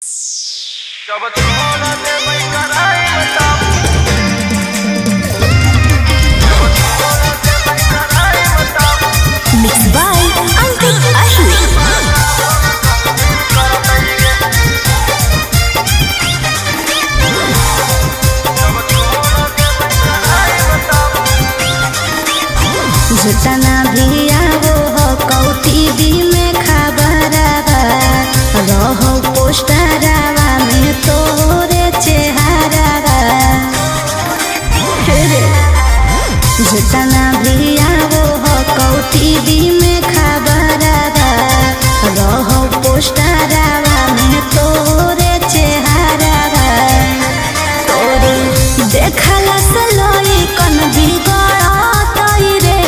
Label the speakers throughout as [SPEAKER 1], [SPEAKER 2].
[SPEAKER 1] जब छोड़ दे मैं कराई बता
[SPEAKER 2] Mixed by Ankit Ahi. झुटना भी आवो हो कौटी में खबरवा रहो पोस्टरवा में तोरे चेहरावा झुटना भी आवो हो कौटी में खबरवा रहो पोस्टरवा में तोरे चेहरावा तोरे देखला से लोई कन बिगड़तई रे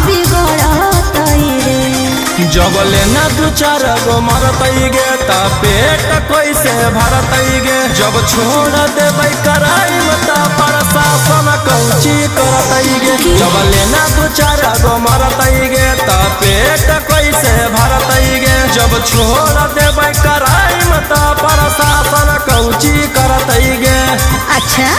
[SPEAKER 2] बिगड़तई रे
[SPEAKER 1] जबले ना दू चार गो मरतई गे ता पेट कैसे भरतई गे जब छोड़ देबै कराई मता प्रशासन कौची करतई गे जबले ना दू चार गो मरतई गे ता पेट कैसे भरतई गे जब छोड़ देबै कराई मता प्रशासन कौची करतई गे
[SPEAKER 2] अच्छा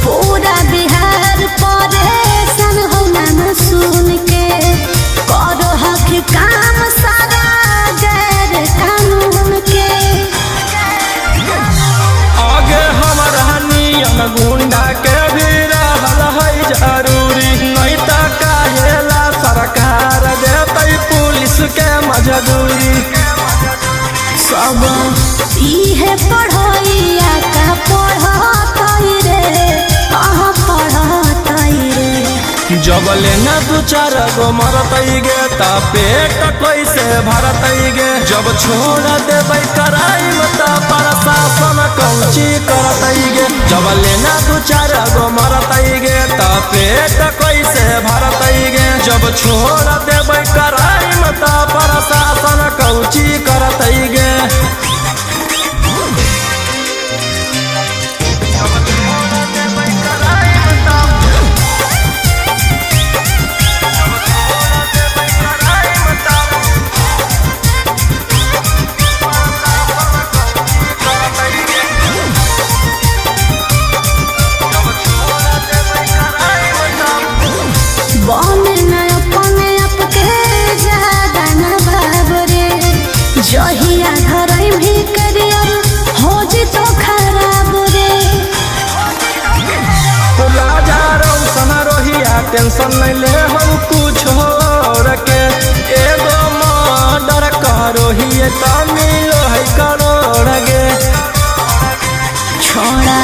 [SPEAKER 2] पूरा बिहार परेशान हो नाम सुन के करो हक काम सारा गैर कानून के
[SPEAKER 1] आगे हमारा नियम गुंडा के भी रहल है जरूरी नहीं तो काहेला सरकार देतै पुलिस के मजदूरी
[SPEAKER 2] सब इहे पढ़ैया का पढ़तई रे पढ़तई रे
[SPEAKER 1] जबले न दू चार गो मरतई गे ता पेट कैसे भरतई गे जब छोड़ देबै कराई मता प्रशासन कौची करतई गे जबले न दू चार गो मरतई गे ता पेट कैसे भरतई गे जब छोड़ देबै कराई मता प्रशासन कौची करतई गे
[SPEAKER 2] बने न अपने आप के ज्यादा न बाबरे जहिया धरई भी करियर हो जी तो खराब रे
[SPEAKER 1] राजा रौशन रोहिया टेंशन नहीं ले हम कुछ और के एगो मर्डर करो ही तो मिलो है करोड़ गे
[SPEAKER 2] छोड़ा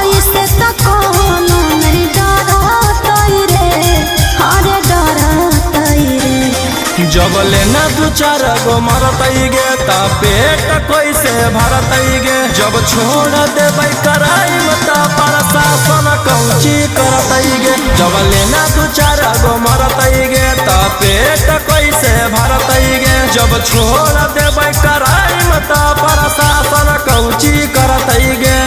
[SPEAKER 2] ऐसे तो कोनो नहीं डरतई रे अरे डरतई रे
[SPEAKER 1] जबले न दू चार गो मरतई गे ता पेट कैसे भरतई गे जब छोड़ देबै कराई मता प्रशासन कौची करतई गे जबले न दू चार गो मरतई गे ता पेट कैसे भरतई गे जब छोड़ देबै कराई मता प्रशासन कौची करतई गे।